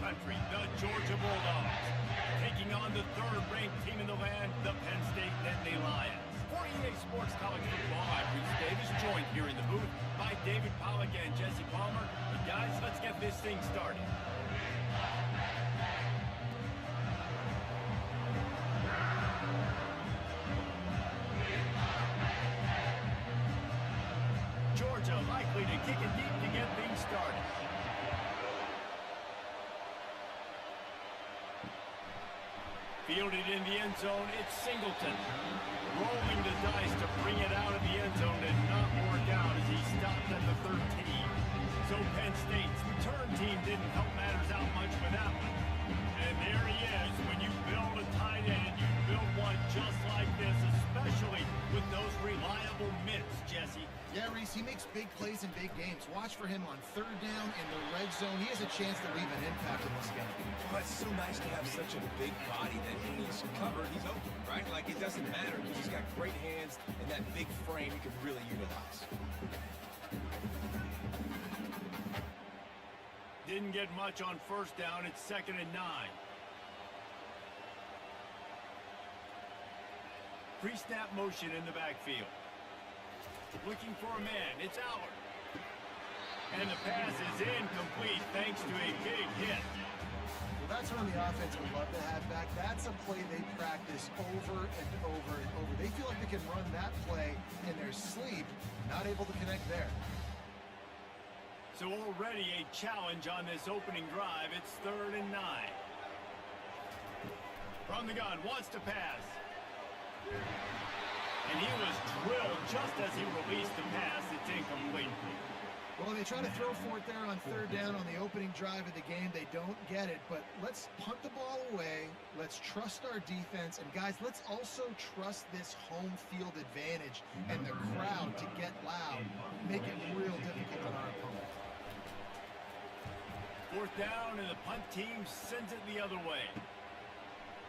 country, the Georgia Bulldogs, taking on the third-ranked team in the land, the Penn State Nittany Lions. For EA Sports College Football, I'm Reese Davis, joined here in the booth by David Pollack and Jesse Palmer. And guys, let's get this thing started. Georgia likely to kick it deep to get things started. Fielded in the end zone, it's Singleton. Rolling the dice to bring it out of the end zone did not work out as he stopped at the 13. So Penn State's return team didn't help matters out much with that one. And there he is. When you build a tight end, you build one just like this, especially with those reliable mitts, Jesse. Yeah, Reese, he makes big plays in big games. Watch for him on third down in the red zone. He has a chance to leave an impact in this game. Well, it's so nice to have such a big body that when he's covered, he's open, right? Like, it doesn't matter because he's got great hands and that big frame he can really utilize. Didn't get much on first down. It's 2nd and 9. Pre-snap motion in the backfield. Looking for a man. It's Allard. And the pass is incomplete thanks to a big hit. Well, that's one the offense would love to have back. That's a play they practice over and over and over. They feel like they can run that play in their sleep. Not able to connect there. So already a challenge on this opening drive. It's 3rd and 9. From the gun, wants to pass. And he was drilled just as he released the pass. It's incomplete. Well, they try to throw for it there on third down on the opening drive of the game. They don't get it, but let's punt the ball away. Let's trust our defense. And, guys, let's also trust this home field advantage and the crowd to get loud, make it real difficult on our opponent. 4th down, and the punt team sends it the other way.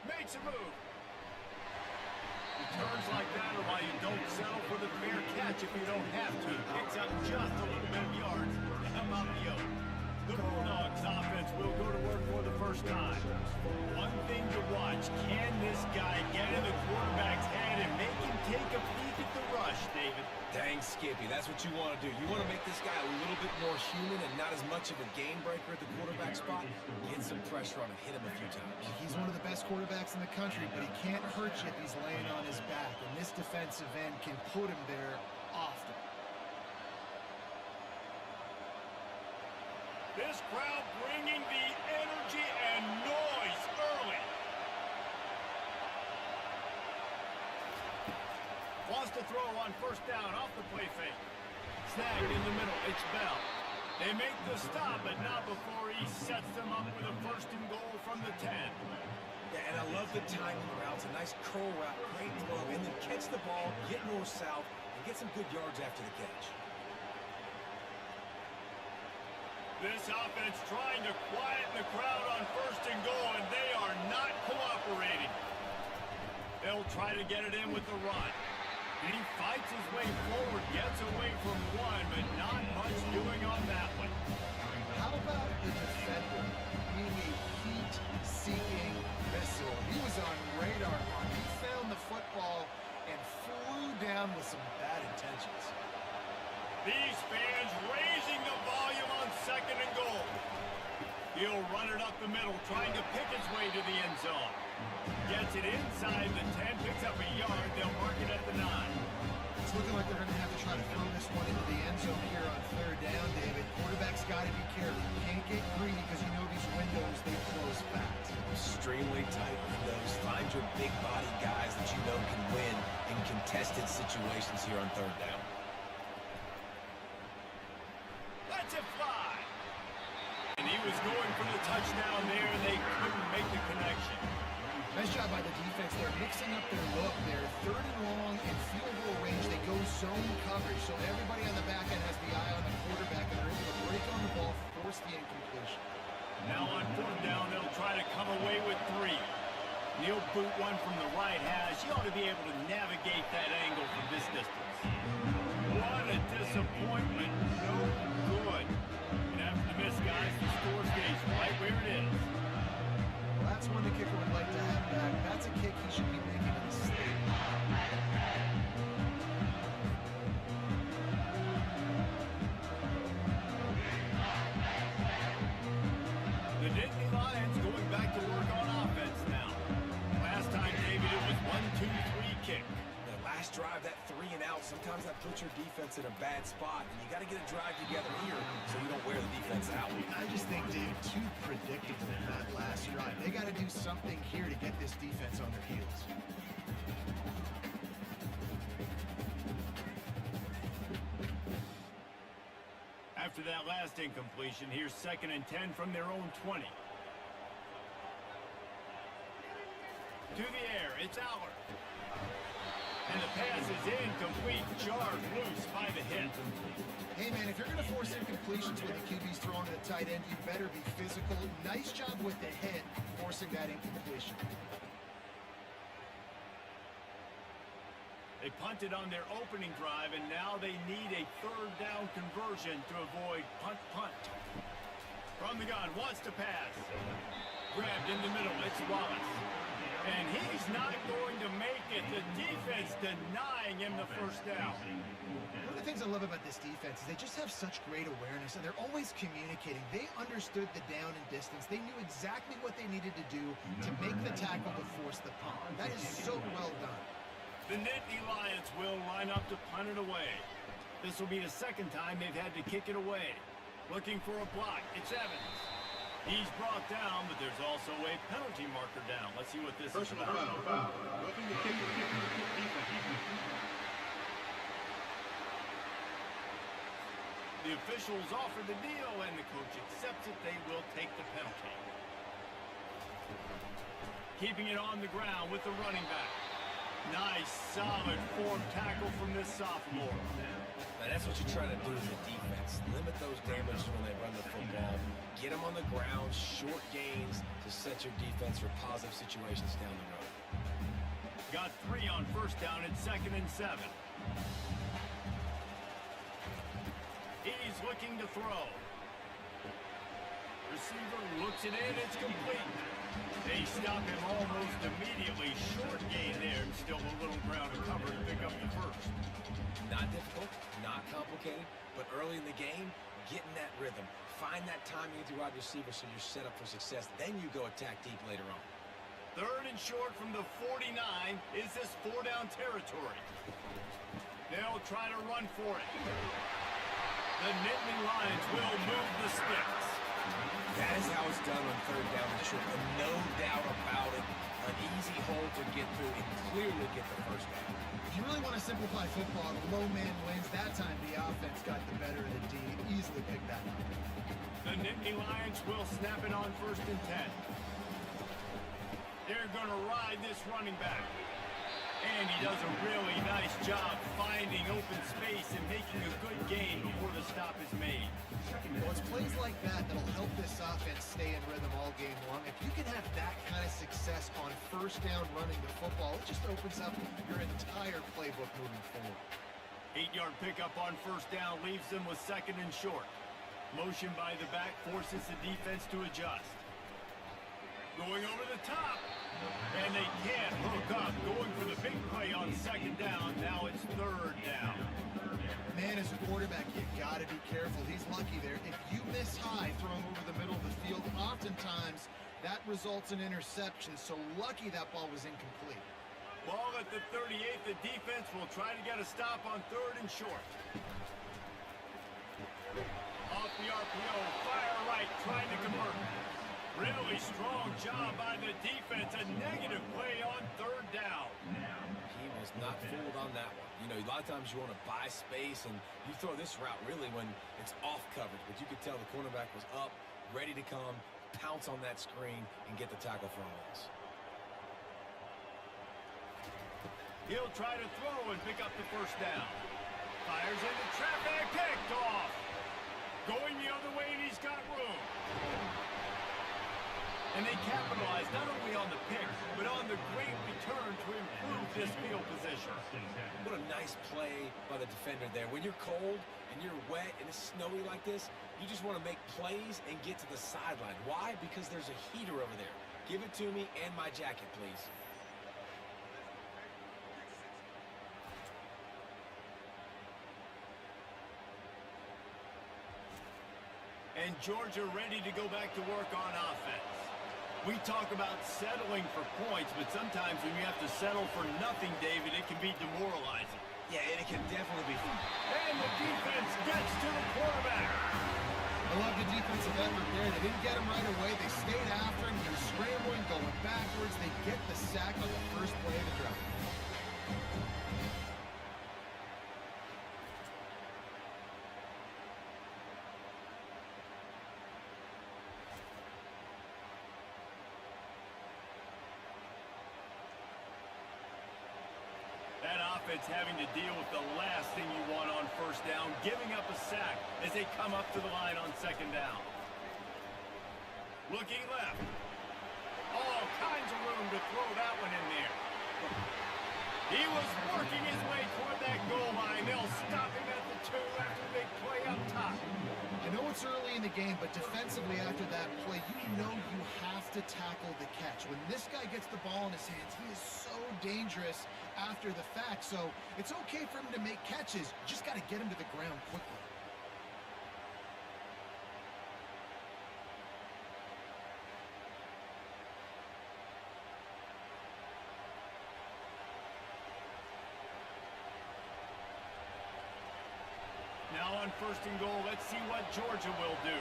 Makes a move. Returns like that are why you don't settle for the fair catch if you don't have to. Picks up just a little bit of yards. How about the yoke? The Bulldogs offense will go to work for the first time. One thing to watch, can this guy get in the quarterback's head and make him take a peek at the rush, David? Dang, Skippy, that's what you want to do. You want to make this guy a little bit more human and not as much of a game breaker at the quarterback spot. Get some pressure on him, hit him a few times. He's one of the best quarterbacks in the country, but he can't hurt you if he's laying on his back. And this defensive end can put him there often. This crowd bringing the energy and noise early. Wants to throw on first down off the play fake. Snagged in the middle. It's Bell. They make the stop, but not before he sets them up with a 1st and goal from the 10. Yeah, and I love the timing route. It's a nice curl route, great throw, and then catch the ball, get north-south, and get some good yards after the catch. This offense trying to quiet the crowd on 1st and goal, and they are not cooperating. They'll try to get it in with the run. And he fights his way forward, gets away from one, but not much doing on that one. How about the defender being a heat-seeking missile? He was on radar. He found the football and flew down with some bad intentions. These fans raising the volume on 2nd and goal. He'll run it up the middle, trying to pick his way to the end zone. Gets it inside the 10, picks up a yard. They'll mark it at the 9. It's looking like they're going to have to try to throw this one into the end zone here on 3rd down, David. Quarterback's got to be careful. You can't get greedy because you know these windows, they close fast. Extremely tight windows. Find your big body guys that you know can win in contested situations here on 3rd down. Lets it fly. And he was going for the touchdown there. They couldn't make the connection. Nice job by the defense. They're mixing up their look. They're 3rd and long in field goal range. They go zone coverage, so everybody on the back end has the eye on the quarterback, and they're able to break on the ball, force the incompletion. Now on 4th down, they'll try to come away with 3. He'll boot one from the right hash. He ought to be able to navigate that angle from this distance. what a disappointment. No good. And after the miss, guys, the score stays right where it is. Well, that's one the kicker would like to have back. That's a kick he should be making in the state. The Nittany Lions going back to work on offense now. Last time, David, it was 1-2-3 kick. That last drive, that 3 and out, sometimes that puts your defense in a bad spot, and you got to get a drive together here so you don't wear the defense out. I just think, Dave, too predictable in that last drive. They got to do something here to get this defense on their heels. After that last incompletion, here's 2nd and 10 from their own 20. To the air, it's Aller. And the pass is incomplete, jarred loose by the hit. Hey, man, if you're going to force incompletions with the QB's throwing to the tight end, you better be physical. Nice job with the head, forcing that incompletion. They punted on their opening drive, and now they need a 3rd down conversion to avoid punt. From the gun, wants to pass. Grabbed in the middle, it's Wallace. And he's not going to make it. The defense denying him the 1st down. One of the things I love about this defense is they just have such great awareness, and they're always communicating. They understood the down and distance. They knew exactly what they needed to do to make the tackle to force the punt. That is so well done. The Nittany Lions will line up to punt it away. This will be the 2nd time they've had to kick it away. Looking for a block, it's Evans. He's brought down, but there's also a penalty marker down. Let's see what this is about. The officials offer the deal, and the coach accepts it. They will take the penalty. Keeping it on the ground with the running back. Nice, solid form tackle from this sophomore. Now, that's what you try to do as a defense. Limit those damages when they run the football. Get them on the ground, short gains to set your defense for positive situations down the road. Got 3 on 1st down at 2nd and 7. He's looking to throw. Receiver looks it in, it's complete. They stop him almost immediately. Short gain there, and still a little ground to cover to pick up the 1st. Not difficult, not complicated, but early in the game, get in that rhythm. Find that timing with your wide receiver so you're set up for success. Then you go attack deep later on. 3rd and short from the 49. Is this 4-down territory? They'll try to run for it. The Nittany Lions will move the sticks. That is how it's done on 3rd down and short. And no doubt about it. An easy hole to get through and clearly get the 1st down. If you really want to simplify football, the low man wins. That time the offense got the better of the D. Easily picked that up. The Nittany Lions will snap it on 1st and 10. They're going to ride this running back. And he does a really nice job finding open space and making a good gain before the stop is made. Well, it's plays like that that'll help this offense stay in rhythm all game long. If you can have that kind of success on 1st down running the football, it just opens up your entire playbook moving forward. 8-yard pickup on 1st down leaves them with 2nd and short. Motion by the back forces the defense to adjust. Going over the top. And they can't hook up. Going for the big play on 2nd down. Now it's 3rd down. Man, as a quarterback, you got to be careful. He's lucky there. If you miss high throwing over the middle of the field, oftentimes that results in interception. So lucky that ball was incomplete. Ball at the 38. The defense will try to get a stop on 3rd and short. Off the RPO. Fire right. Trying to convert. Really strong job by the defense. A negative play on 3rd down. He was not fooled on that one. You know, a lot of times you want to buy space, and you throw this route really when it's off coverage. But you could tell the cornerback was up, ready to come, pounce on that screen, and get the tackle for a loss. He'll try to throw and pick up the 1st down. Fires into traffic. Picked off. Going the other way, and he's got room. And they capitalized not only on the pick, but on the great return to improve this field position. What a nice play by the defender there. When you're cold and you're wet and it's snowy like this, you just want to make plays and get to the sideline. Why? Because there's a heater over there. Give it to me and my jacket, please. And Georgia ready to go back to work on offense. We talk about settling for points, but sometimes when you have to settle for nothing, David, it can be demoralizing. Yeah, and it can definitely be fun. And the defense gets to the quarterback. I love the defensive effort there. They didn't get him right away. They stayed after him. He was scrambling, going backwards. They get the sack on the first play of the drive. That offense having to deal with the last thing you want on first down, giving up a sack as they come up to the line on second down. Looking left. All kinds of room to throw that one in there. He was working his way toward that goal line. They'll stop him at the 2 after a big play up top. I know it's early in the game, but defensively after that play, you know you have to tackle the catch. When this guy gets the ball in his hands, he is so dangerous after the fact. So it's okay for him to make catches. You just got to get him to the ground quickly. Now on first and goal, let's see what Georgia will do.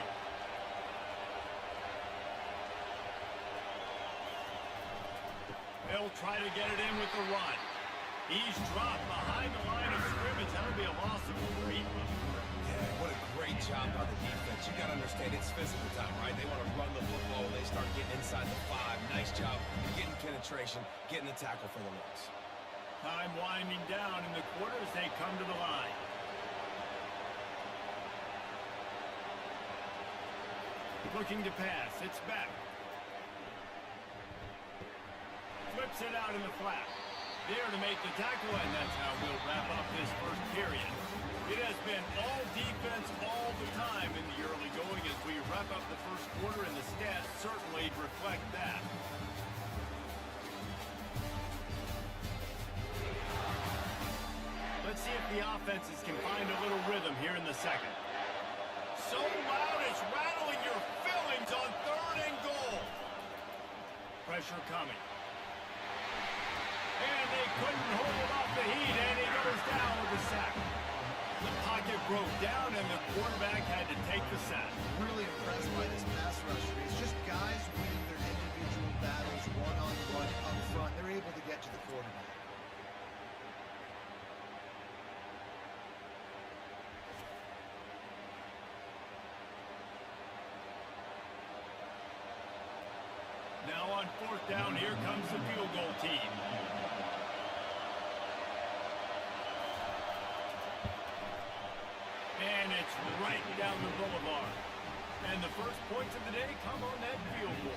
They'll try to get it in with the run. He's dropped behind the line of scrimmage. That'll be a loss of 3. Yeah, what a great job by the defense. You got to understand, it's physical time, right? They want to run the football. They start getting inside the 5. Nice job getting penetration, getting the tackle for the loss. Time winding down in the quarter as they come to the line. Looking to pass. It's back. Flips it out in the flat. There to make the tackle, and that's how we'll wrap up this first period. It has been all defense all the time in the early going as we wrap up the first quarter, and the stats certainly reflect that. Let's see if the offenses can find a little rhythm here in the second. So loud it's rattling your fillings on third and goal. Pressure coming. And they couldn't hold off the heat, and he goes down with the sack. The pocket broke down, and the quarterback had to take the sack. Really impressed by this pass rush. It's just guys winning their individual battles one-on-one up front. They're able to get to the quarterback. Now on fourth down, here comes the field goal team. And it's right down the boulevard. And the first points of the day come on that field goal.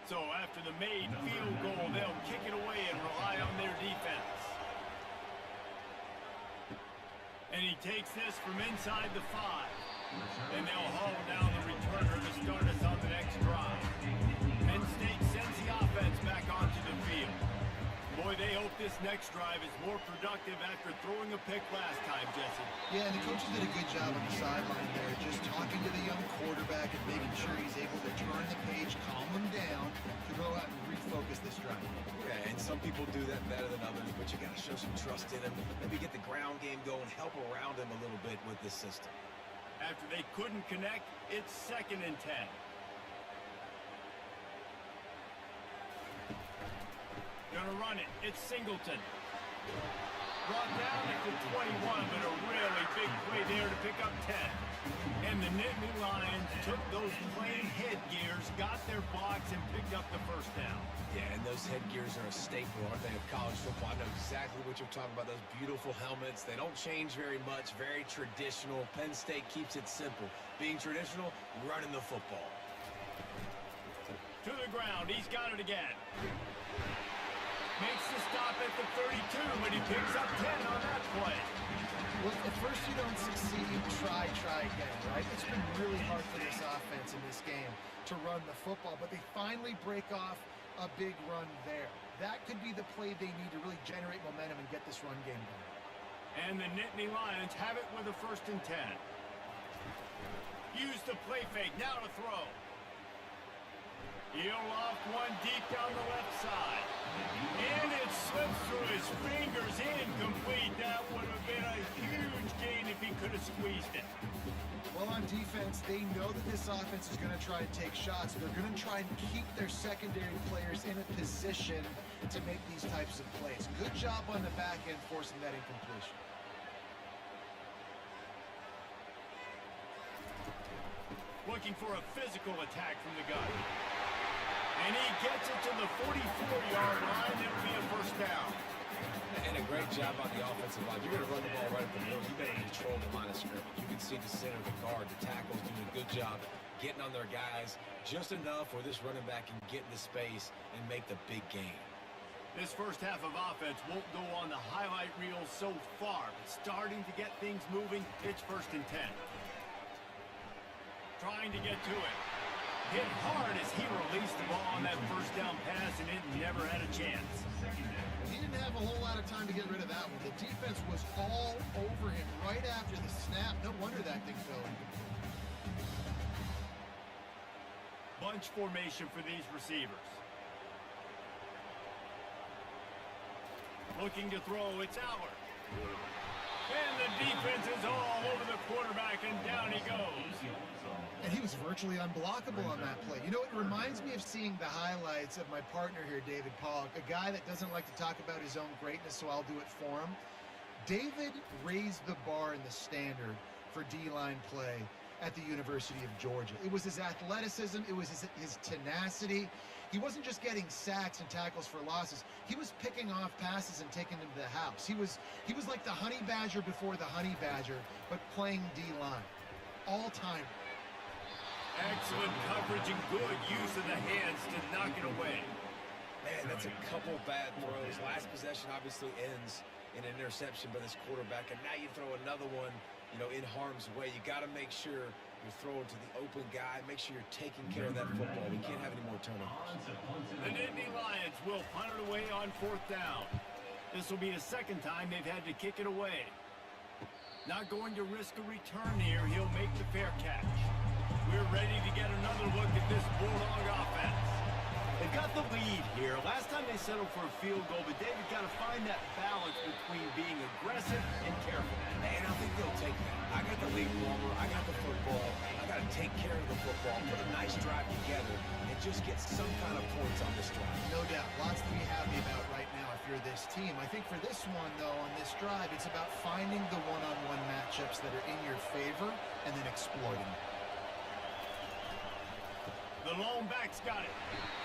So after the made field goal, they'll kick it away and rely on their defense. And he takes this from inside the 5. And they'll haul down the returner to start us on the next drive. Penn State sends the offense back onto the field. Boy, they hope this next drive is more productive after throwing a pick last time, Jesse. Yeah, and the coaches did a good job on the sideline there, just talking to the young quarterback and making sure he's able to turn the page, calm him down, to go out and refocus this drive. Yeah, and some people do that better than others, but you got to show some trust in him. Maybe get the ground game going, help around him a little bit with this system. After they couldn't connect, it's 2nd and 10. Gonna run it. It's Singleton. Brought down at the 21, but a really big play there to pick up 10. And the Nittany Lions took those plain headgears, got their box, and picked up the first down. Yeah, and those headgears are a staple, aren't they, of college football? I know exactly what you're talking about, those beautiful helmets. They don't change very much, very traditional. Penn State keeps it simple. Being traditional, running the football. To the ground, he's got it again. Makes the stop at the 32, but he picks up 10 on that play. Well, at first you don't succeed, try again, right? It's been really hard for this offense in this game to run the football, but they finally break off a big run there. That could be the play they need to really generate momentum and get this run game going. And the Nittany Lions have it with a 1st and 10. Use the play fake, now to throw. He'll loft one deep down the left side. And it slips through his fingers, incomplete. That would have been a huge gain if he could have squeezed it. Well, on defense, they know that this offense is going to try and take shots. They're going to try and keep their secondary players in a position to make these types of plays. Good job on the back end forcing that incompletion. Looking for a physical attack from the gun. And he gets it to the 44-yard line. It'll be a 1st down. And a great job on the offensive line. You're going to run the ball right up the middle. You better control the line of scrimmage. You can see the center of the guard. The tackle's doing a good job getting on their guys just enough where this running back can get into space and make the big game. This first half of offense won't go on the highlight reel so far, but starting to get things moving. It's 1st and 10. Trying to get to it. Hit hard as he released the ball on that 1st down pass, and it never had a chance. He didn't have a whole lot of time to get rid of that one. The defense was all over him right after the snap. No wonder that thing fell incomplete. Bunch formation for these receivers. Looking to throw, it's Howard. And the defense is all over the quarterback, and down he goes. And he was virtually unblockable on that play. You know, it reminds me of seeing the highlights of my partner here, David Pollock, a guy that doesn't like to talk about his own greatness, so I'll do it for him. David raised the bar in the standard for D-line play at the University of Georgia. It was his athleticism, it was his tenacity. He wasn't just getting sacks and tackles for losses. He was picking off passes and taking them to the house. He was like the honey badger before the honey badger, but playing D-line. All time. Excellent coverage and good use of the hands to knock it away. Man, that's a couple bad throws. Last possession obviously ends in an interception by this quarterback, and now you throw another one, you know, in harm's way. You got to make sure you're throwing to the open guy. Make sure you're taking care of that football. We can't have any more turnovers. The Nittany Lions will punt it away on 4th down. This will be the 2nd time they've had to kick it away. Not going to risk a return here. He'll make the fair catch. We're ready to get another look at this Bulldog offense. They've got the lead here. Last time they settled for a field goal, but David got to find that balance between being aggressive and careful. And I think they'll take that. I got the lead warmer. I got the football. I got to take care of the football, put a nice drive together, and just get some kind of points on this drive. No doubt. Lots to be happy about right now if you're this team. I think for this one, though, on this drive, it's about finding the one-on-one matchups that are in your favor and then exploiting them. The lone back's got it.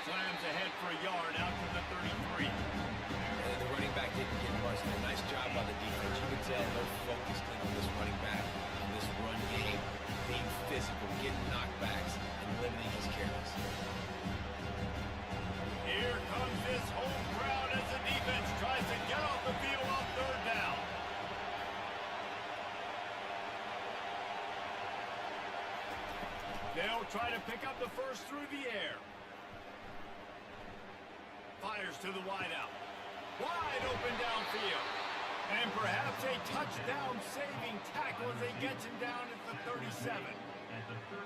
Slams ahead for a yard out to the 33. And the running back didn't get rushed. Nice job by the defense. You can tell they're focused in on this running back, on this run game, being physical, getting knockbacks, and limiting his carries. Here comes this home crowd as the defense tries to get off the field on 3rd down. They'll try to pick up the first through the air. Fires to the wideout. Wide open downfield. And perhaps a touchdown-saving tackle as they get him down at the 37.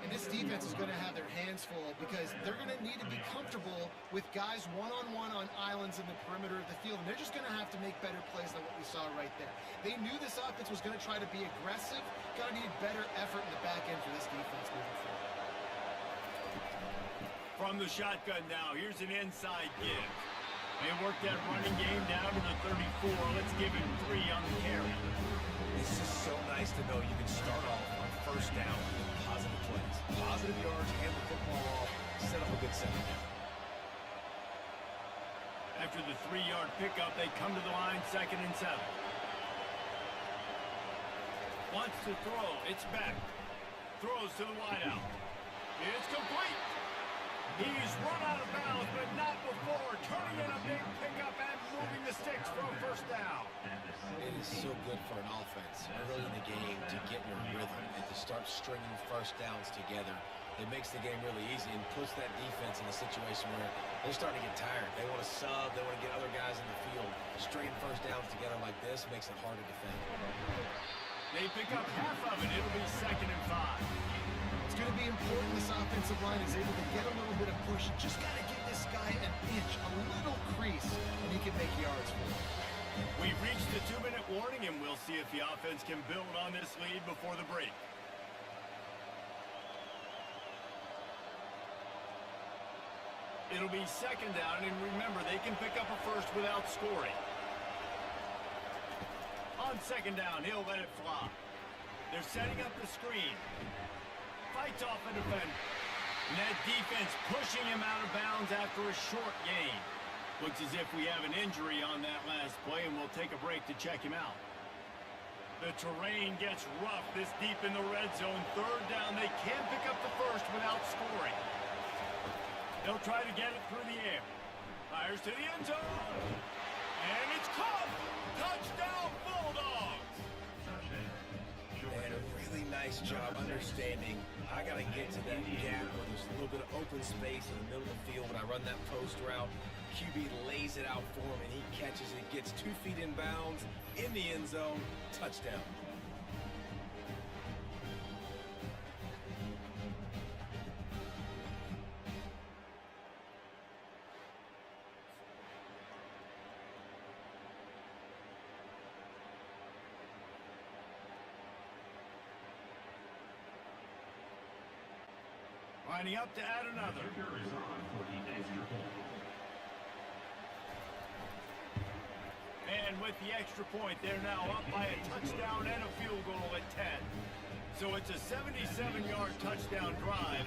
And this defense is going to have their hands full because they're going to need to be comfortable with guys one-on-one on islands in the perimeter of the field. And they're just going to have to make better plays than what we saw right there. They knew this offense was going to try to be aggressive. Got to need better effort in the back end for this defense moving forward. From the shotgun now, here's an inside give. They work that running game down to the 34. Let's give him 3 on the carry. It's just so nice to know you can start off on first down with positive plays. Positive yards, hand the football off, set up a good second down. After the 3-yard pickup, they come to the line, 2nd and 7. Wants to throw. It's back. Throws to the wideout. It's complete. He's run out of bounds, but not before turning in a big pickup and moving the sticks for a first down. It is so good for an offense early in the game to get in a rhythm and to start stringing first downs together. It makes the game really easy and puts that defense in a situation where they're starting to get tired. They want to sub. They want to get other guys in the field. Stringing first downs together like this makes it hard to defend. They pick up half of it. It'll be 2nd and 5. It's going to be important this offensive line is able to get a little bit of push. Just got to give this guy an inch, a little crease, and he can make yards for it. We've reached the 2-minute warning, and we'll see if the offense can build on this lead before the break. It'll be 2nd down, and remember, they can pick up a first without scoring. On 2nd down, he'll let it fly. They're setting up the screen. Fights off a defender. And that defense pushing him out of bounds after a short gain. Looks as if we have an injury on that last play, and we'll take a break to check him out. The terrain gets rough this deep in the red zone. 3rd down, they can't pick up the first without scoring. They'll try to get it through the air. Fires to the end zone. And it's caught. Touchdown, Bulldogs. And a really nice job understanding I got to get to that gap where there's a little bit of open space in the middle of the field. When I run that post route, QB lays it out for him, and he catches it, gets 2 feet in bounds, in the end zone, touchdown. Lining up to add another. And with the extra point, they're now up by a touchdown and a field goal at 10. So it's a 77-yard touchdown drive,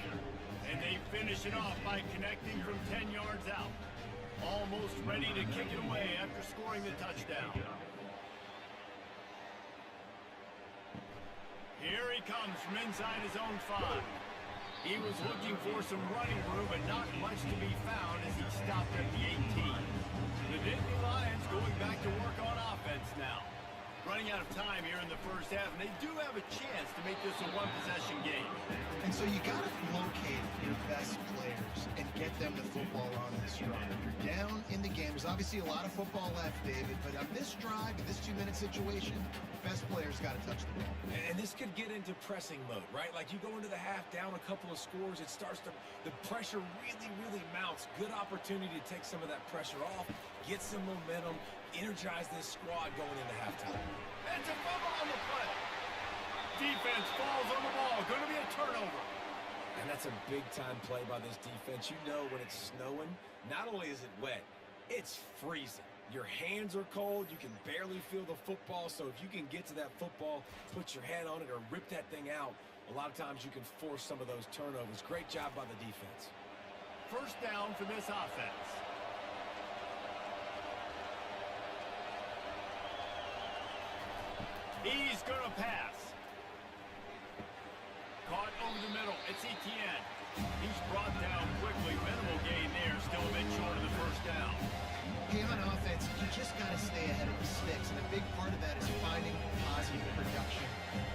and they finish it off by connecting from 10 yards out. Almost ready to kick it away after scoring the touchdown. Here he comes from inside his own 5. He was looking for some running room, but not much to be found as he stopped at the 18. The Nittany Lions going back to work on offense now. Running out of time here in the first half, and they do have a chance to make this a one-possession game. And so you got to locate your best players and get them the football on this drive. You're down in the game. There's obviously a lot of football left, David, but on this drive, in this 2-minute situation, best players got to touch the ball. And this could get into pressing mode, right? Like you go into the half down a couple of scores, it starts to, the pressure really mounts. Good opportunity to take some of that pressure off, get some momentum, energize this squad going into halftime. It's a fumble on the play. Defense falls on the ball. Going to be a turnover. And that's a big-time play by this defense. You know when it's snowing, not only is it wet, it's freezing. Your hands are cold. You can barely feel the football. So if you can get to that football, put your head on it, or rip that thing out, a lot of times you can force some of those turnovers. Great job by the defense. First down for this offense. He's going to pass. Caught over the middle. It's Etienne. He's brought down quickly. Minimal gain there. Still a bit short of the first down. Hey, on offense, you just got to stay ahead of the sticks, and a big part of that is finding positive production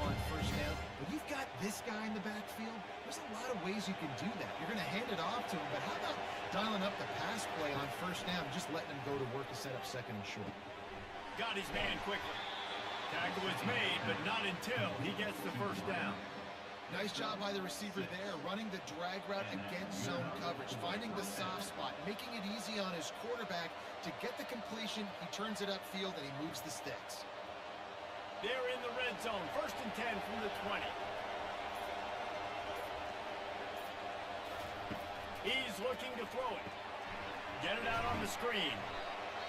on first down. When you've got this guy in the backfield, there's a lot of ways you can do that. You're going to hand it off to him, but how about dialing up the pass play on first down, just letting him go to work to set up 2nd and short? Got his man quickly. Tackle is made, but not until he gets the first down. Nice job by the receiver there, running the drag route against zone coverage, finding the soft spot, making it easy on his quarterback to get the completion. He turns it upfield, and he moves the sticks. They're in the red zone. 1st and 10 from the 20. He's looking to throw it. Get it out on the screen.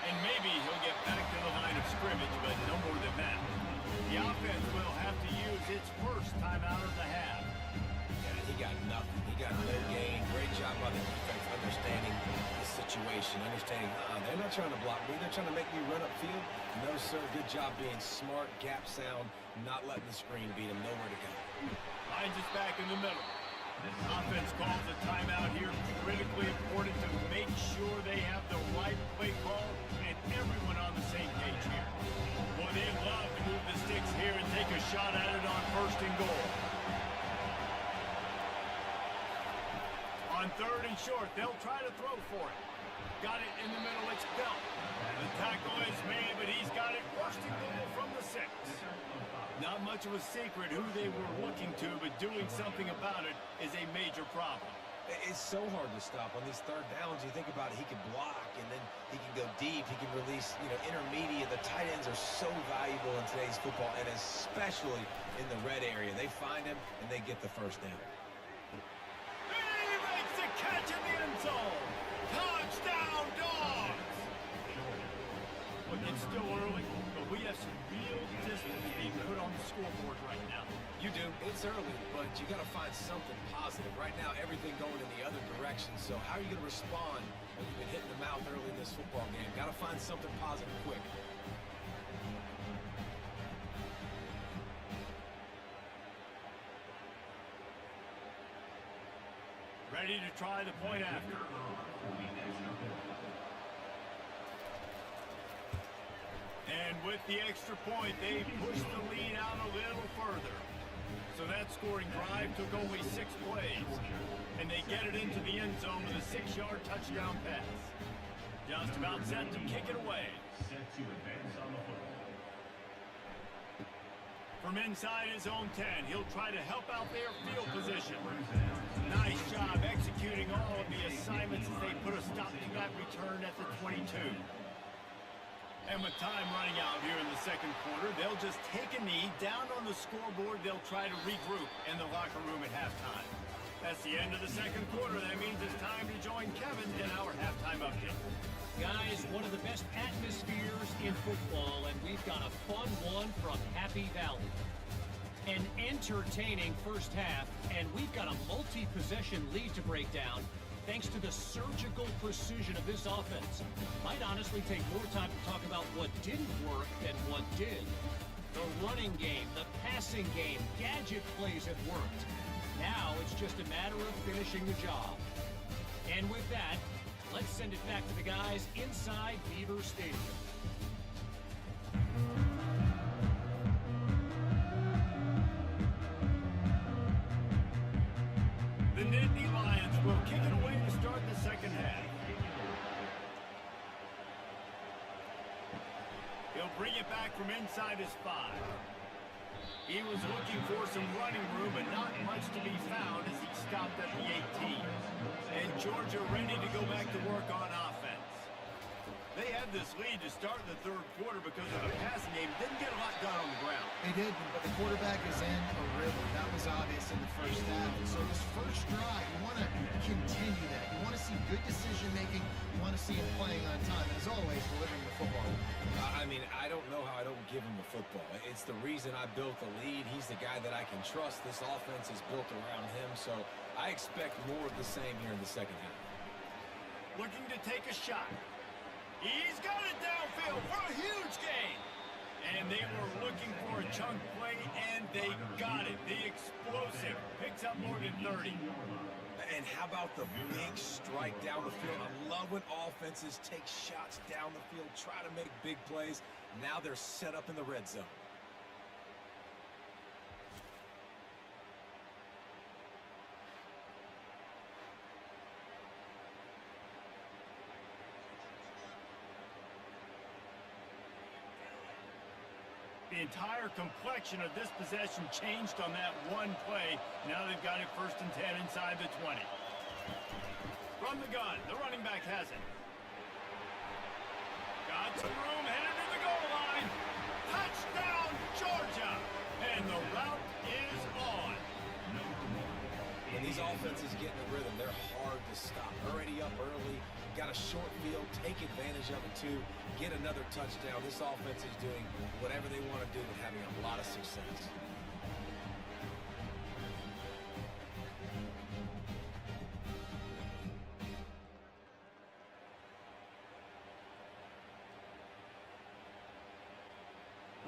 And maybe he'll get back to the line of scrimmage, but no more than that. The offense will have to use its first timeout of the half. Yeah, he got nothing. He got no gain. Great job by the defense understanding the situation, understanding, they're not trying to block me. They're trying to make me run upfield. No, sir. Good job being smart, gap sound, not letting the screen beat him. Nowhere to go. Finds us back in the middle. Offense calls a timeout here. Critically important to make sure they have the right play call and everyone on the same page here. Boy, they love to move the sticks here and take a shot at it on 1st and goal. On 3rd and short, they'll try to throw for it. Got it in the middle, it's Bell. The tackle is made, but he's got it 1st and goal from the 6. Not much of a secret who they were looking to, but doing something about it is a major problem. It's so hard to stop on these 3rd downs. You think about it, he can block, and then he can go deep. He can release, intermediate. The tight ends are so valuable in today's football, and especially in the red area. They find him, and they get the 1st down. He makes the catch in the end zone. Touchdown, Dogs! Look, it's still early, but we have some real distance being put on the scoreboard right now. You do. It's early, but you got to find something positive. Right now, everything going in the other direction. So how are you going to respond when you've been hit in the mouth early in this football game? Got to find something positive quick. Ready to try the point after. And with the extra point, they push the lead out a little further. So that scoring drive took only 6 plays. And they get it into the end zone with a 6-yard touchdown pass. Just about set to kick it away. From inside his own 10, he'll try to help out their field position. Nice job executing all of the assignments as they put a stop to that return at the 22. And with time running out here in the 2nd quarter, they'll just take a knee. Down on the scoreboard, they'll try to regroup in the locker room at halftime. That's the end of the 2nd quarter. That means it's time to join Kevin in our halftime update. Guys, one of the best atmospheres in football, and we've got a fun one from Happy Valley. An entertaining first half, and we've got a multi-possession lead to break down thanks to the surgical precision of this offense. Might honestly take more time to talk about what didn't work than what did. The running game, the passing game, gadget plays have worked. Now it's just a matter of finishing the job. And with that, let's send it back to the guys inside Beaver Stadium. The Nittany Lions will kick it away to start the 2nd half. He'll bring it back from inside his 5. He was looking for some running room, but not much to be found as he stopped at the 18. And Georgia ready to go back to work on offense. They had this lead to start the 3rd quarter because of the passing game. Didn't get a lot done on the ground. They did, but the quarterback is in a rhythm. That was obvious in the first half. And so this first drive, you want to continue that. You want to see good decision-making. You want to see him playing on time. And as always, delivering the football. I don't know how I don't give him the football. It's the reason I built the lead. He's the guy that I can trust. This offense is built around him. So I expect more of the same here in the 2nd half. Looking to take a shot. He's got it downfield for a huge gain. And they were looking for a chunk play, and they got it. The explosive picks up more than 30. And how about the big strike down the field? I love when offenses take shots down the field, try to make big plays. Now they're set up in the red zone. The entire complexion of this possession changed on that one play. Now they've got it 1st and 10 inside the 20. From the gun, the running back has it. Got some room, headed to the goal line. Touchdown, Georgia! And the route is on. When these offense is getting a rhythm. They're hard to stop. Already up early, got a short field, take advantage of it too, get another touchdown. This offense is doing whatever they want to do and having a lot of success.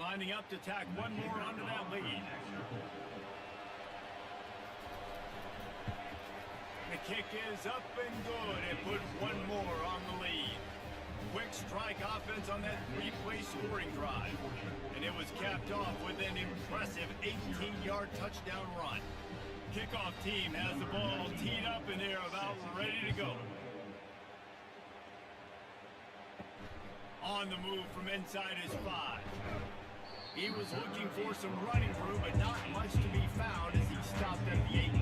Lining up to tack one more onto that lead. The kick is up and good and put one more on the lead. Quick strike offense on that three-play scoring drive. And it was capped off with an impressive 18-yard touchdown run. Kickoff team has the ball teed up and they're about ready to go. On the move from inside his 5. He was looking for some running room, but not much to be found as he stopped at the 18.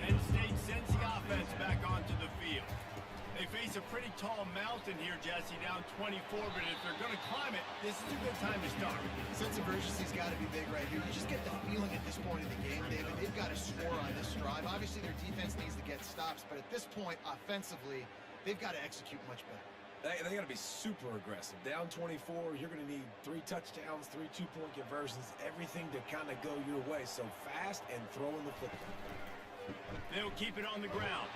Penn State sends the offense back onto the field. They face a pretty tall mountain here, Jesse, down 24, but if they're going to climb it, this is a good time to start. Sense of urgency's got to be big right here. You just get the feeling at this point in the game, David, they've got to score on this drive. Obviously, their defense needs to get stops, but at this point, offensively, they've got to execute much better. They got to be super aggressive. Down 24, you're going to need 3 touchdowns, 3 two-point conversions, everything to kind of go your way. So fast and throwing the football. They'll keep it on the ground.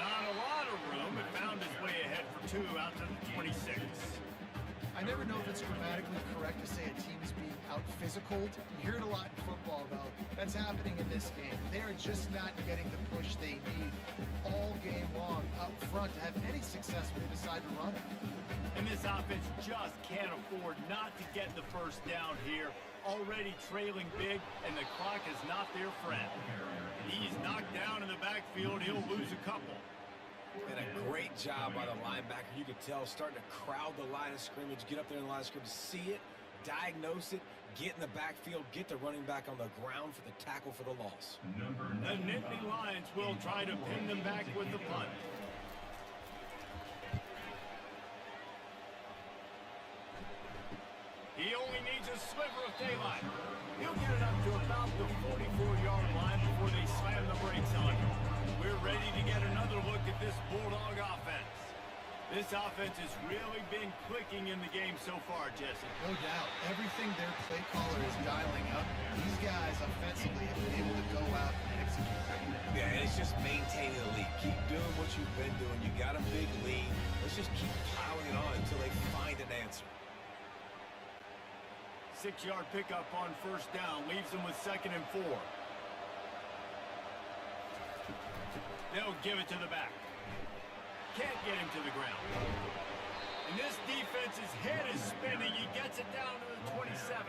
Not a lot of room, but found his way ahead for 2 out to the 26. I never know if it's grammatically correct to say a team is being out-physicaled. You hear it a lot in football, though. That's happening in this game. They are just not getting the push they need all game long up front to have any success when they decide to run it. And this offense just can't afford not to get the first down here. Already trailing big, and the clock is not their friend. He's knocked down in the backfield. He'll lose a couple. And a great job by the linebacker. You could tell, starting to crowd the line of scrimmage, get up there in the line of scrimmage, see it, diagnose it, get in the backfield, get the running back on the ground for the tackle for the loss. The Nittany Lions will try to pin them back with the punt. He only needs a sliver of daylight. He'll get it up to about the 44-yard line before they slam the brakes on him. We're ready to get another look at this Bulldog offense. This offense has really been clicking in the game so far, Jesse. No doubt. Everything their play caller is dialing up, these guys offensively have been able to go out and execute. Yeah, and it's just maintaining the lead. Keep doing what you've been doing. You got a big lead. Let's just keep piling it on until they find an answer. 6-yard pickup on first down leaves them with 2nd and 4. They'll give it to the back. Can't get him to the ground. And this defense's head is spinning. He gets it down to the 27.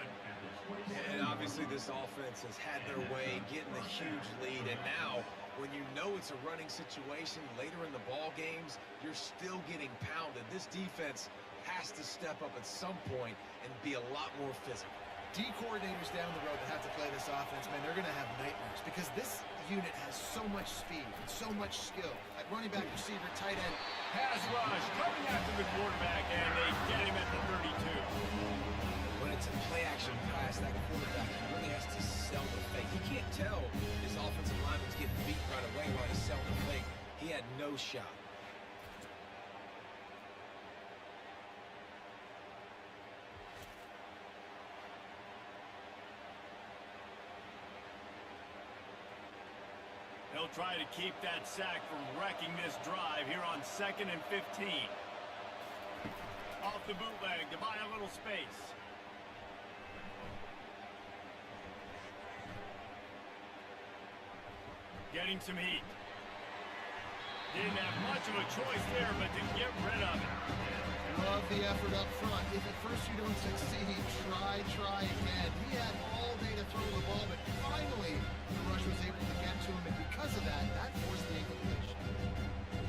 And obviously this offense has had their way, getting the huge lead. And now, when you know it's a running situation later in the ball games, you're still getting pounded. This defense has to step up at some point and be a lot more physical. D coordinators down the road that have to play this offense, man, they're going to have nightmares because this unit has so much speed and so much skill. At running back, receiver, tight end. Pass rush coming after the quarterback, and they get him at the 32. When it's a play-action pass, that quarterback really has to sell the fake. He can't tell his offensive lineman's getting beat right away while he's selling the fake. He had no shot. They'll try to keep that sack from wrecking this drive here on 2nd and 15. Off the bootleg to buy a little space. Getting some heat. Didn't have much of a choice there, but to get rid of it. Love the effort up front. If at first you don't succeed, try again. He had all day to throw the ball, but finally the rush was able to get to him, and because of that, that forced the incompletion.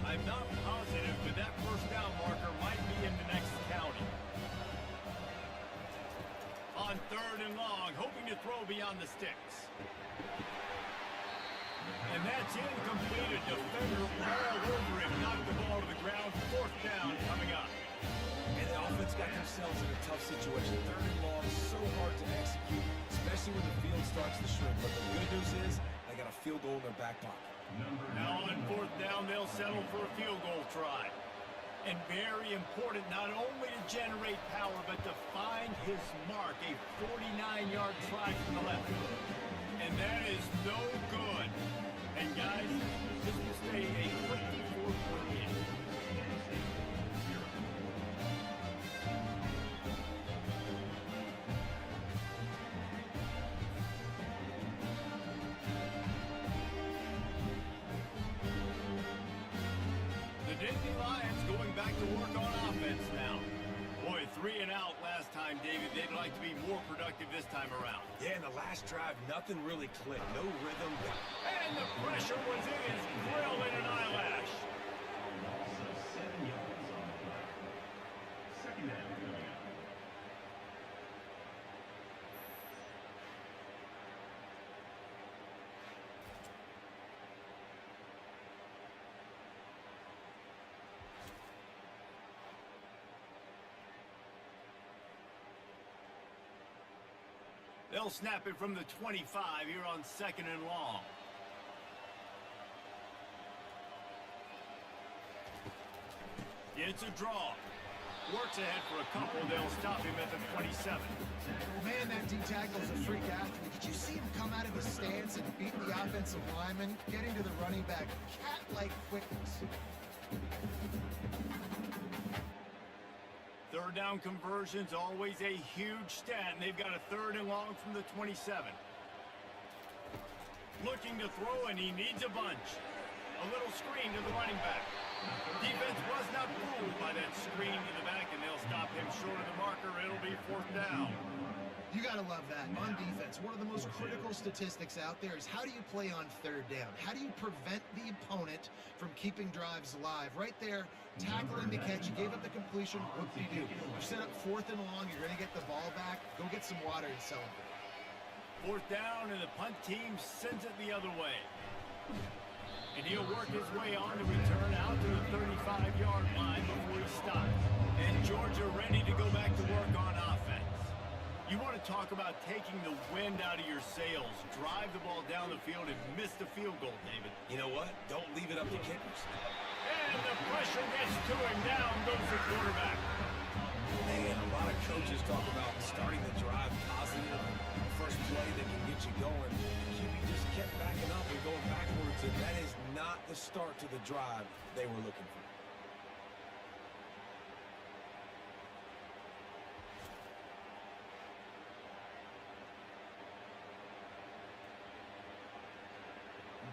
I'm not positive, but that first down marker might be in the next county. On 3rd and long, hoping to throw beyond the sticks. And that's incomplete. A defender all over him. Knocked the ball to the ground. 4th down coming up. And the offense got themselves in a tough situation. 3rd and long, so hard to execute, especially when the field starts to shrink. But the good news is they got a field goal in their back pocket. Now on fourth down, they'll settle for a field goal try. And very important, not only to generate power, but to find his mark, a 49-yard try from the left. And that is no good. And guys, this will stay a 24-point game. Boy, 3 and out last time, David. They'd like to be more productive this time around. Yeah, in the last drive, nothing really clicked. No rhythm. And the pressure was in his grill in an eyelash. Second down. They'll snap it from the 25 here on 2nd and long. It's a draw. Works ahead for a couple. They'll stop him at the 27. Man, that D-tackle's a freak athlete. Did you see him come out of his stance and beat the offensive lineman, getting to the running back? Cat-like quickness. Third down conversion's always a huge stat, and they've got a 3rd and long from the 27. Looking to throw, and he needs a bunch. A little screen to the running back. Defense was not fooled by that screen to the back, and they'll stop him short of the marker. It'll be 4th down. You got to love that. On defense, one of the most critical statistics out there is how do you play on 3rd down? How do you prevent the opponent from keeping drives alive? Right there, tackling the catch. You gave up the completion. What do? You set up 4th and long. You're going to get the ball back. Go get some water and celebrate. 4th down, and the punt team sends it the other way. And he'll work his way on to return out to the 35-yard line before he stops. And Georgia ready to go back to work on offense. You want to talk about taking the wind out of your sails. Drive the ball down the field and miss the field goal, David. You know what? Don't leave it up to kickers. And the pressure gets to him. Down goes the quarterback. Man, a lot of coaches talk about starting the drive positive. First play that can get you going. QB just kept backing up and going backwards, and that is not the start to the drive they were looking for.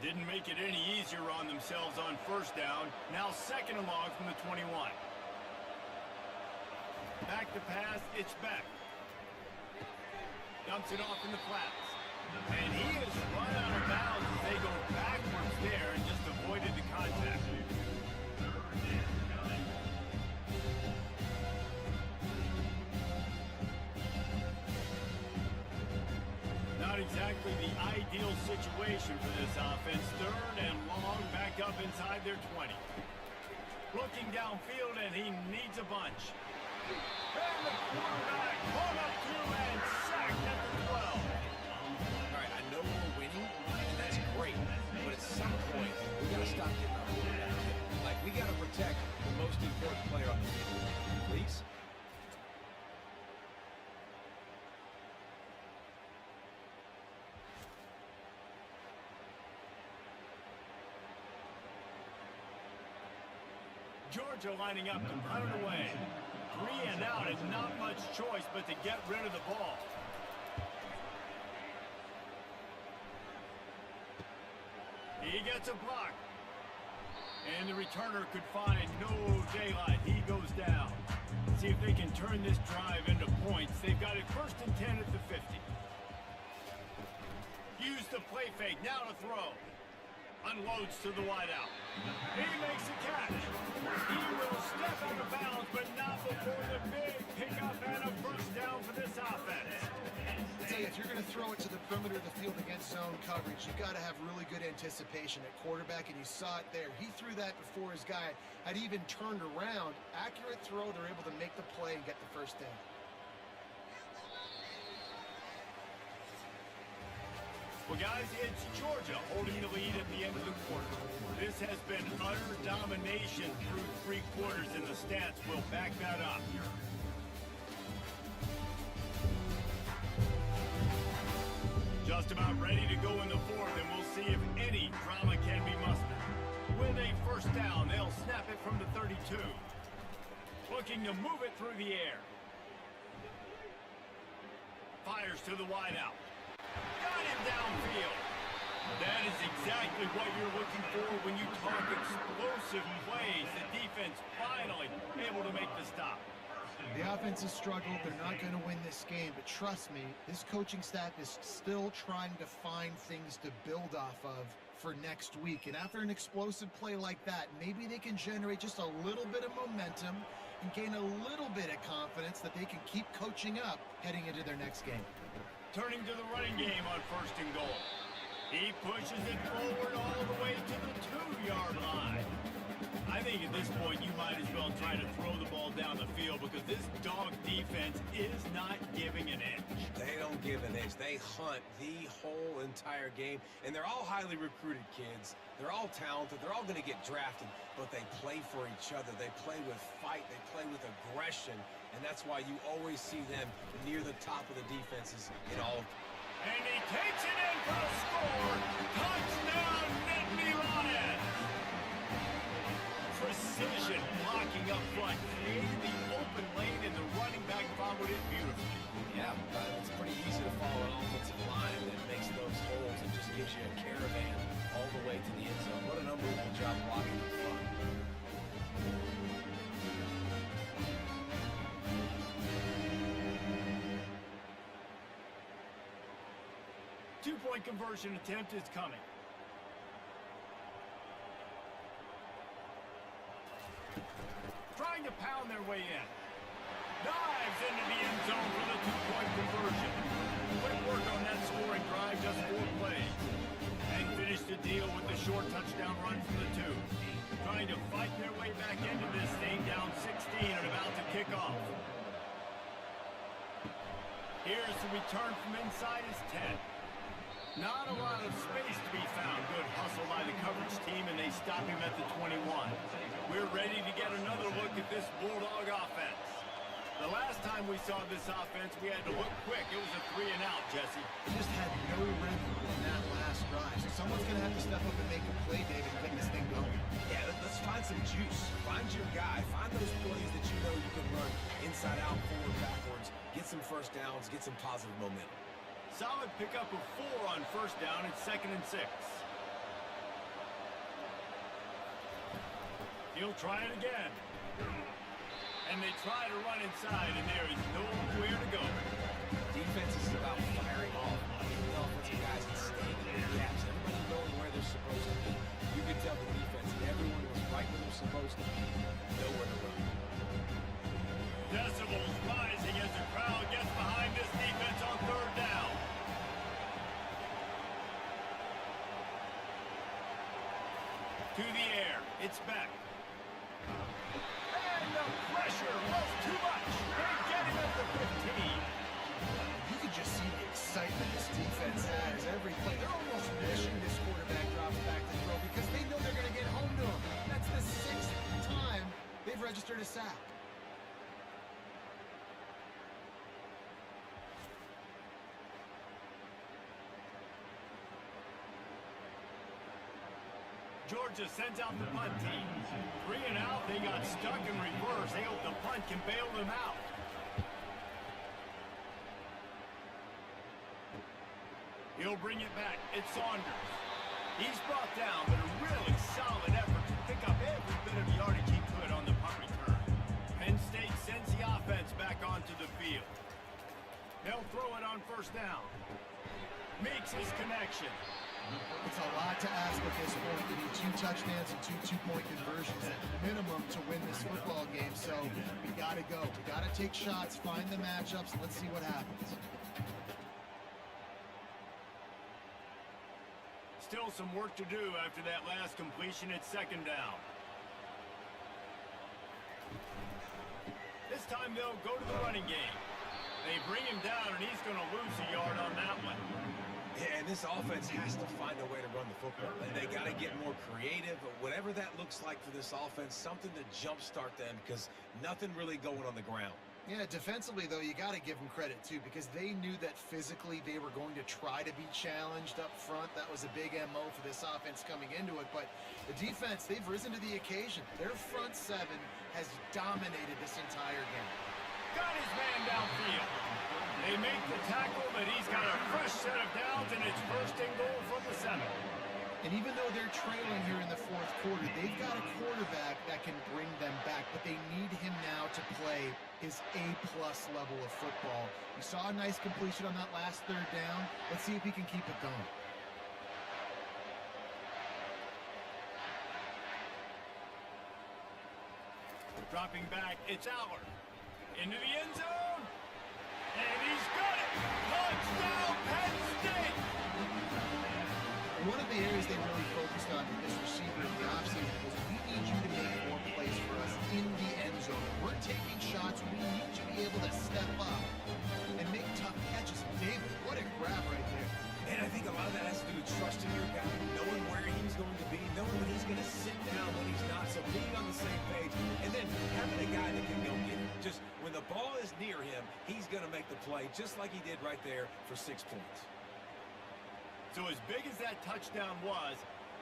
Didn't make it any easier on themselves on 1st down. Now 2nd and long from the 21. Back to pass, it's back. Dumps it off in the flats. And he is run out of bounds as they go backwards there and just avoided the contact. Not exactly the ideal situation for this offense. 3rd and long, back up inside their 20. Looking downfield, and he needs a bunch. And the quarterback pulled up through and sacked at the 12. All right, I know we're winning, and that's great. But at some point, we got to stop getting our quarterback hit. Like, we got to protect the most important player on the field. Please? Georgia lining up to punt it away. 3 and out, and not much choice but to get rid of the ball. He gets a block. And the returner could find no daylight. He goes down. See if they can turn this drive into points. They've got it 1st and 10 at the 50. Use the play fake. Now to throw. Unloads to the wideout. He makes a catch. He will step out of bounds, but not before the big pickup and a 1st down for this offense. I tell you, if you're going to throw it to the perimeter of the field against zone coverage, you've got to have really good anticipation at quarterback, and you saw it there. He threw that before his guy had even turned around. Accurate throw, they're able to make the play and get the 1st down. Well, guys, it's Georgia holding the lead at the end of the quarter. This has been utter domination through 3 quarters, and the stats will back that up. Just about ready to go in the fourth, and we'll see if any drama can be mustered. With a first down, they'll snap it from the 32. Looking to move it through the air. Fires to the wideout. Got him downfield. That is exactly what you're looking for when you talk explosive plays. The defense finally able to make the stop. The offense has struggled. They're not going to win this game, but trust me, this coaching staff is still trying to find things to build off of for next week. And after an explosive play like that, maybe they can generate just a little bit of momentum and gain a little bit of confidence that they can keep coaching up heading into their next game. Turning to the running game on 1st and goal. He pushes it forward all the way to the 2-yard line. I think at this point you might as well try to throw the ball down the field because this dog defense is not giving an inch. They don't give an inch. They hunt the whole entire game, and they're all highly recruited kids. They're all talented. They're all going to get drafted, but they play for each other. They play with fight. They play with aggression, and that's why you always see them near the top of the defenses in all. And he takes it in for a score. Touchdown, Nittany Lions. Precision blocking up front. Created the open lane, and the running back followed it beautifully. Yeah, it's pretty easy to follow an offensive line that makes those holes and just gives you a caravan all the way to the end zone. What an unbelievable job blocking up front. Two-point conversion attempt is coming. Trying to pound their way in. Dives into the end zone for the 2-point conversion. Quick work on that scoring drive, just 4 plays. And finish the deal with the short touchdown run from the 2. Trying to fight their way back into this thing, down 16 and about to kick off. Here's the return from inside his 10. Not a lot of space to be found. Good hustle by the coverage team, and they stop him at the 21. We're ready to get another look at this Bulldog offense. The last time we saw this offense, we had to look quick. It was a 3-and-out, Jesse. They just had no rhythm in that last drive. So someone's going to have to step up and make a play, David, and get this thing going. Yeah, let's find some juice. Find your guy. Find those plays that you know you can run inside out, forward, backwards. Get some first downs. Get some positive momentum. Solid pickup of 4 on 1st down and 2nd and 6. He'll try it again. And they try to run inside, and there is nowhere to go. Defense is about firing off. The offensive guys can stay in the gaps. Everybody knowing where they're supposed to be. You can tell the defense, everyone was right where they're supposed to be. Nowhere to run. Decibels rising as the crowd gets behind this defense on 3rd down. To the air. It's back. And the pressure was too much. They get him at the 15. You could just see the excitement this defense has every play. They're almost wishing this quarterback drops back to throw because they know they're going to get home to him. That's the 6th time they've registered a sack. Georgia sends out the punt team. 3-and-out, they got stuck in reverse. They hope the punt can bail them out. He'll bring it back. It's Saunders. He's brought down, but a really solid effort to pick up every bit of yardage he could on the punt return. Penn State sends the offense back onto the field. They'll throw it on 1st down. Makes his connection. It's a lot to ask at this point. You need 2 touchdowns and 2 two-point conversions at minimum to win this football game. So we got to go. We got to take shots, find the matchups. Let's see what happens. Still some work to do after that last completion at 2nd down. This time they'll go to the running game. They bring him down, and he's going to lose a yard on that one. Yeah, and this offense has to find a way to run the football. And they got to get more creative, but whatever that looks like for this offense, something to jumpstart them because nothing really going on the ground. Yeah, defensively, though, you got to give them credit, too, because they knew that physically they were going to try to be challenged up front. That was a big MO for this offense coming into it. But the defense, they've risen to the occasion. Their front seven has dominated this entire game. Got his man downfield. They make the tackle, but he's got a fresh set of downs, and it's first and goal from the 7. And even though they're trailing here in the fourth quarter, they've got a quarterback that can bring them back, but they need him now to play his A-plus level of football. We saw a nice completion on that last third down. Let's see if he can keep it going. Dropping back, it's Aller. Into the end zone. And he's got it. Touchdown, Penn State. One of the areas they really focused on with this receiver in the offseason was we need you to make more plays for us in the end zone. We're taking shots. We need you to be able to step up and make tough catches. David, what a grab right there. And I think a lot of that has to do with trusting your guy, knowing where he's going to be, knowing when he's going to sit down, when he's not, so being on the same page, and then having a guy that can go get it. Just when the ball is near him, he's going to make the play, just like he did right there for 6 points. So as big as that touchdown was,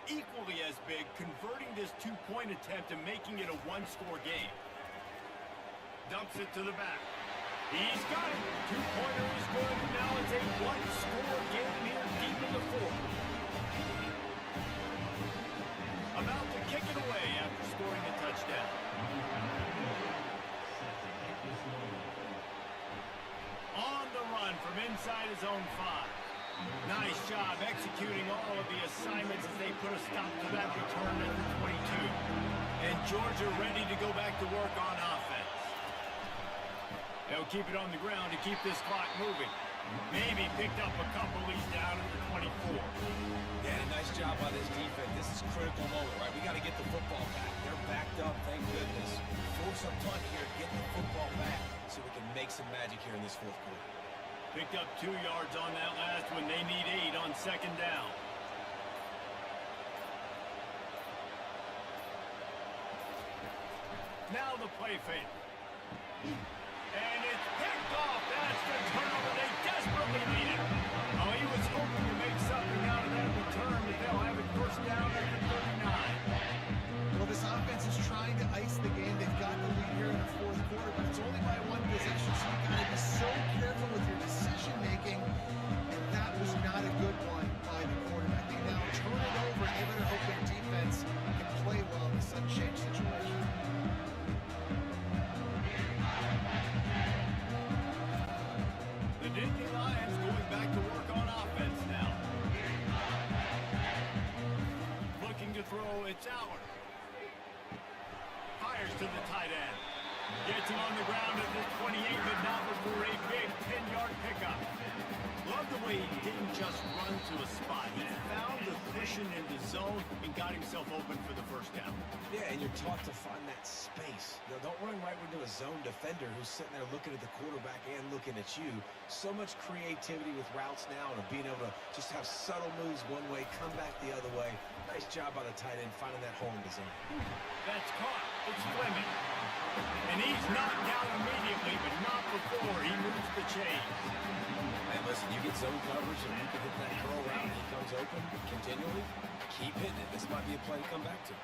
equally as big, converting this two-point attempt and making it a one-score game. Dumps it to the back. He's got it. Two-pointer is good. Now it's a one-score game here deep in the fourth. About to kick it away after scoring a touchdown. On the run from inside his own 5. Nice job executing all of the assignments as they put a stop to that return at the 22. And Georgia ready to go back to work on offense. They'll keep it on the ground to keep this clock moving. Maybe picked up a couple leads down at the 24. Yeah, nice job by this defense. This is a critical moment, right? We got to get the football back. They're backed up, thank goodness. Force a punt here, get the football back so we can make some magic here in this fourth quarter. Picked up 2 yards on that last one. They need 8 on second down. Now the play fake. And it's picked off. That's the turnover they desperately needed. Oh, he was hoping to make something out of that return, but they'll have it first down at the 39. Well, this offense is trying to ice the game. They've got the lead here in the fourth quarter, but it's only by 1 possession, so you've got to be so careful with your decision-making, and that was not a good one by the quarterback. They now turn it over, and they better hope their defense can play well in this unchanged situation. The Nittany Lions going back to work on offense now. Looking to throw, it's Aller. Fires to the tight end. Gets him on the ground at the 28, but not before a big 10-yard pickup. Love the way he didn't just run to a spot. He found the cushion in the zone and got himself open for the first down. Yeah, and you're taught to find that space. You know, don't run right into a zone defender who's sitting there looking at the quarterback and looking at you. So much creativity with routes now and being able to just have subtle moves one way, come back the other way. Nice job by the tight end finding that hole in the zone. That's caught. It's Fleming. And he's knocked down immediately, but not before he moves the chains. And listen, you get zone coverage and you can hit that curl route and he comes open continually. Keep hitting it. This might be a play to come back to.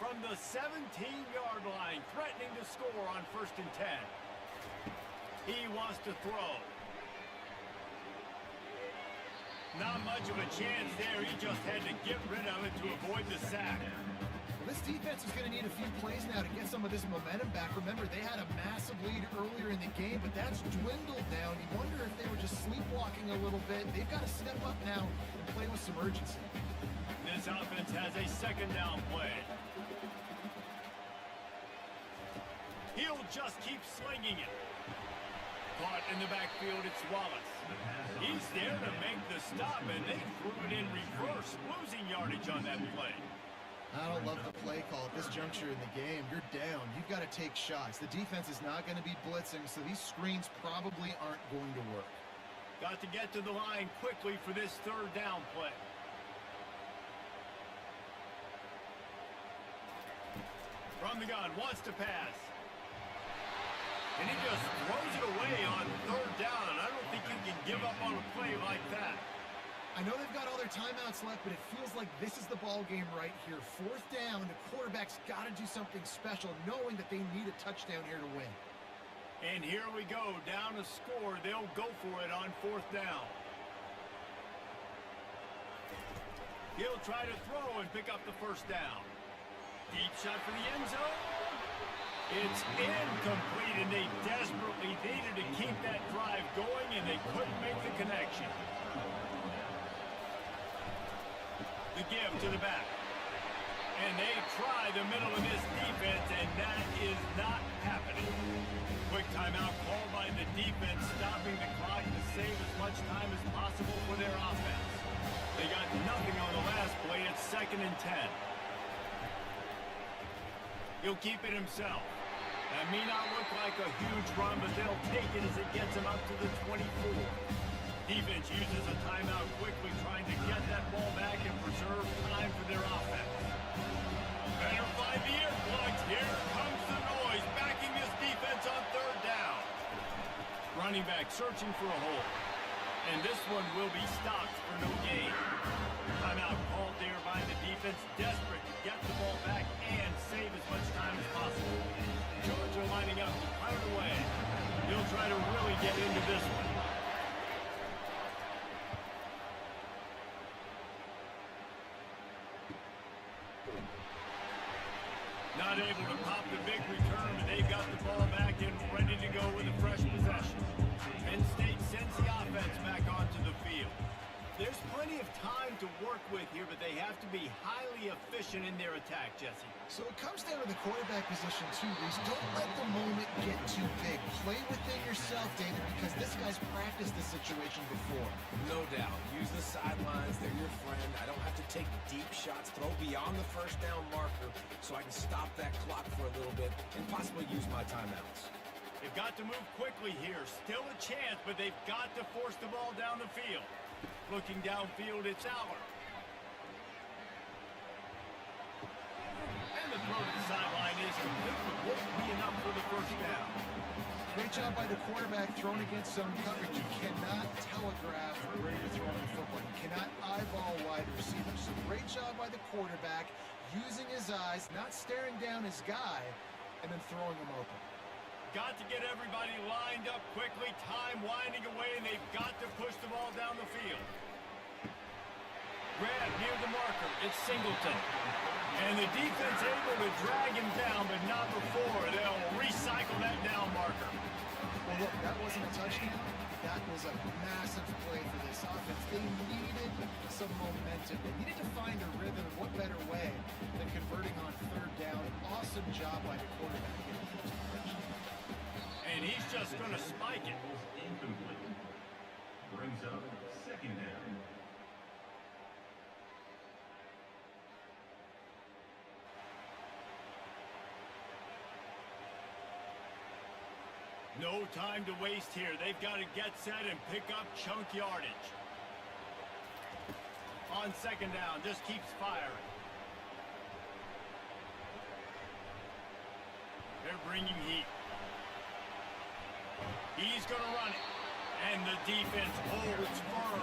From the 17-yard line, threatening to score on 1st and 10. He wants to throw. Not much of a chance there. He just had to get rid of it to avoid the sack. Well, this defense is going to need a few plays now to get some of this momentum back. Remember, they had a massive lead earlier in the game, but that's dwindled down. You wonder if they were just sleepwalking a little bit. They've got to step up now and play with some urgency. This offense has a second down play. He'll just keep slinging it. Caught in the backfield, it's Wallace. He's there to make the stop, and they threw it in reverse, losing yardage on that play. I don't love the play call at this juncture in the game. You're down. You've got to take shots. The defense is not going to be blitzing, so these screens probably aren't going to work. Got to get to the line quickly for this third down play. From the gun, wants to pass. And he just throws it away on third down. I don't think you can give up on a play like that. I know they've got all their timeouts left, but it feels like this is the ball game right here. Fourth down, the quarterback's got to do something special, knowing that they need a touchdown here to win. And here we go, down a score. They'll go for it on fourth down. He'll try to throw and pick up the first down. Deep shot for the end zone. It's incomplete, and they desperately needed to keep that drive going, and they couldn't make the connection. The give to the back. And they try the middle of this defense, and that is not happening. Quick timeout called by the defense, stopping the clock to save as much time as possible for their offense. They got nothing on the last play. It's 2nd and 10. He'll keep it himself. That may not look like a huge run, but they'll take it as it gets him up to the 24. Defense uses a timeout quickly, trying to get that ball back and preserve time for their offense. Better find the air plugs. Here comes the noise, backing this defense on third down. Running back searching for a hole. And this one will be stopped for no gain. Timeout called there by the defense, desperate to get the ball back and save as much time as possible. Georgia lining up to punt it away. He'll try to really get into this one. Not able to pop the big return, but they've got the ball back and ready to go with a fresh possession. Penn State sends the offense back onto the field. There's plenty of time to work with here, but they have to be highly efficient in their attack, Jesse. So it comes down to the quarterback position too, Reese. Don't let the moment get too big. Play within yourself, David, because this guy's practiced this situation before. No doubt. Use the sidelines. They're your friend. I don't have to take deep shots, throw beyond the first down marker so I can stop that clock for a little bit and possibly use my timeouts. They've got to move quickly here. Still a chance, but they've got to force the ball down the field. Looking downfield, it's Aller. And the throw to the sideline is complete, but won't be enough for the first down. Great job by the quarterback throwing against zone coverage. You cannot telegraph where you're throwing the football. You cannot eyeball wide receivers. So great job by the quarterback using his eyes, not staring down his guy, and then throwing him open. Got to get everybody lined up quickly. Time winding away, and they've got to push the ball down the field. Grab near the marker. It's Singleton. And the defense able to drag him down, but not before. They'll recycle that down marker. Well, look, that wasn't a touchdown. That was a massive play for this offense. They needed some momentum. They needed to find a rhythm. What better way than converting on third down? Awesome job by the quarterback. And he's just going to spike it. Incomplete. Brings up 2nd down. No time to waste here. They've got to get set and pick up chunk yardage. On 2nd down, just keeps firing. They're bringing heat. He's going to run it. And the defense holds firm